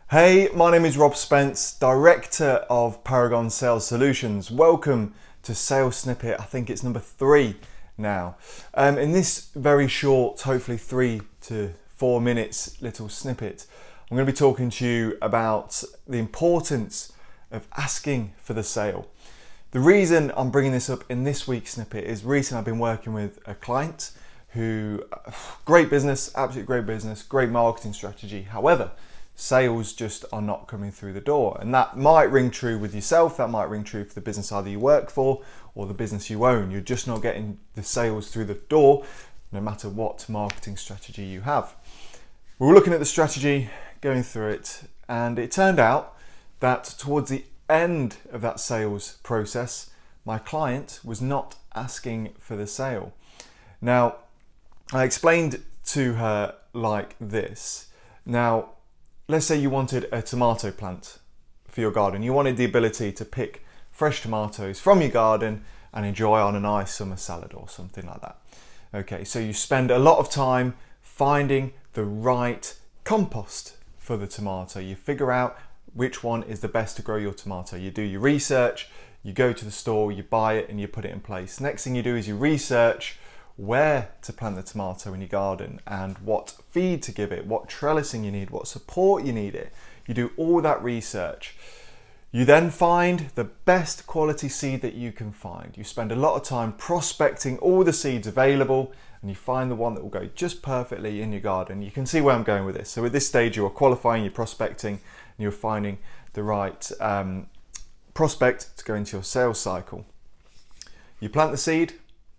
Hey, my name is Rob Spence, Director of Paragon Sales Solutions. Welcome to Sales Snippet. I think it's number 3 now. In this very short, hopefully 3 to 4 minutes little snippet, I'm going to be talking to you about the importance of asking for the sale. The reason I'm bringing this up in this week's snippet is recently I've been working with a client who, great business, absolutely great business, great marketing strategy. However, sales just are not coming through the door. And that might ring true with yourself, that might ring true for the business either you work for or the business you own. You're just not getting the sales through the door, no matter what marketing strategy you have. We were looking at the strategy, going through it, and it turned out that towards the end of that sales process, my client was not asking for the sale. Now, I explained to her like this. Now, let's say you wanted a tomato plant for your garden. You wanted the ability to pick fresh tomatoes from your garden and enjoy on a nice summer salad or something like that. Okay, so you spend a lot of time finding the right compost for the tomato. You figure out which one is the best to grow your tomato. You do your research, you go to the store, you buy it and you put it in place. Next thing you do is you research where to plant the tomato in your garden and what feed to give it, what trellising you need, what support you need it. You do all that research. You then find the best quality seed that you can find. You spend a lot of time prospecting all the seeds available and you find the one that will go just perfectly in your garden. You can see where I'm going with this. So at this stage you are qualifying, you're prospecting, and you're finding the right prospect to go into your sales cycle. You plant the seed,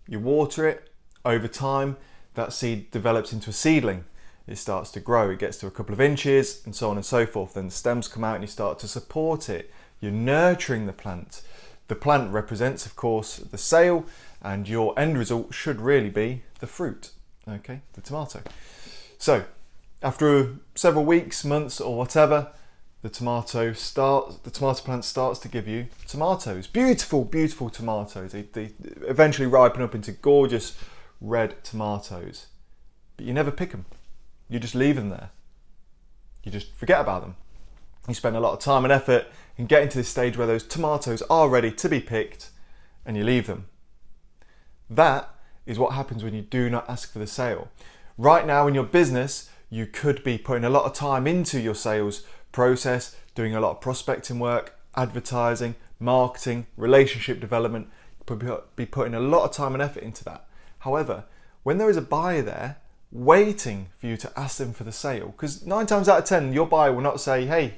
you water it. Over time, that seed develops into a seedling. It starts to grow, it gets to a couple of inches and so on and so forth. Then the stems come out and you start to support it. You're nurturing the plant. The plant represents, of course, the sale, and your end result should really be the fruit, okay, the tomato. So after several weeks, months or whatever, the tomato plant starts to give you tomatoes. Beautiful, beautiful tomatoes. They eventually ripen up into gorgeous red tomatoes, but you never pick them. You just leave them there. You just forget about them. You spend a lot of time and effort in getting to this stage where those tomatoes are ready to be picked and you leave them. That is what happens when you do not ask for the sale. Right now in your business, you could be putting a lot of time into your sales process, doing a lot of prospecting work, advertising, marketing, relationship development. You could be putting a lot of time and effort into that. However, when there is a buyer there waiting for you to ask them for the sale, because 9 times out of 10 your buyer will not say, "Hey,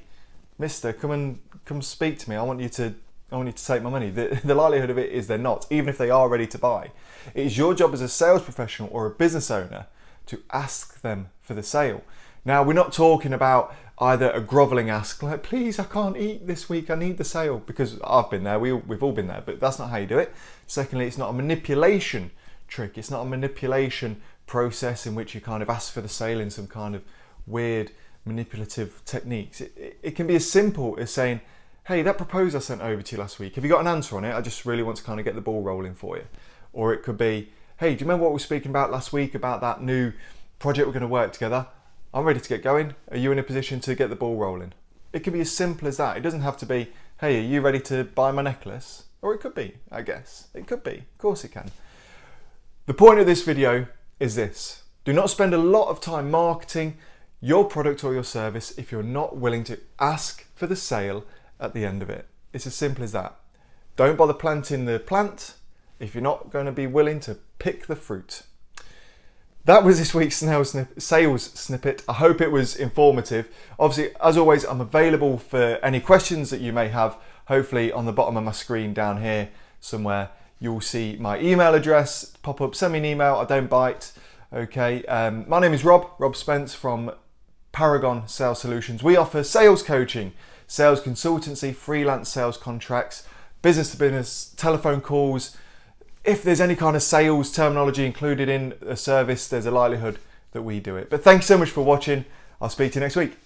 mister, come speak to me. I want you to take my money." The likelihood of it is they're not, even if they are ready to buy. It is your job as a sales professional or a business owner to ask them for the sale. Now, we're not talking about either a groveling ask like, "Please, I can't eat this week, I need the sale," because I've been there, we've all been there, but that's not how you do it. Secondly, it's not a manipulation trick. It's not a manipulation process in which you kind of ask for the sale in some kind of weird manipulative techniques. It can be as simple as saying, "Hey, that proposal I sent over to you last week, have you got an answer on it? I just really want to kind of get the ball rolling for you." Or it could be, "Hey, do you remember what we were speaking about last week about that new project we're going to work together? I'm ready to get going. Are you in a position to get the ball rolling?" It can be as simple as that. It doesn't have to be, "Hey, are you ready to buy my necklace?" Or it could be, I guess. It could be. Of course it can. The point of this video is this: do not spend a lot of time marketing your product or your service if you're not willing to ask for the sale at the end of it. It's as simple as that. Don't bother planting the plant if you're not going to be willing to pick the fruit. That was this week's sales snippet. I hope it was informative. Obviously, as always, I'm available for any questions that you may have. Hopefully on the bottom of my screen down here somewhere, you'll see my email address pop up. Send me an email, I don't bite. Okay, my name is Rob Spence from Paragon Sales Solutions. We offer sales coaching, sales consultancy, freelance sales contracts, business to business, telephone calls. If there's any kind of sales terminology included in a service, there's a likelihood that we do it. But thanks so much for watching. I'll speak to you next week.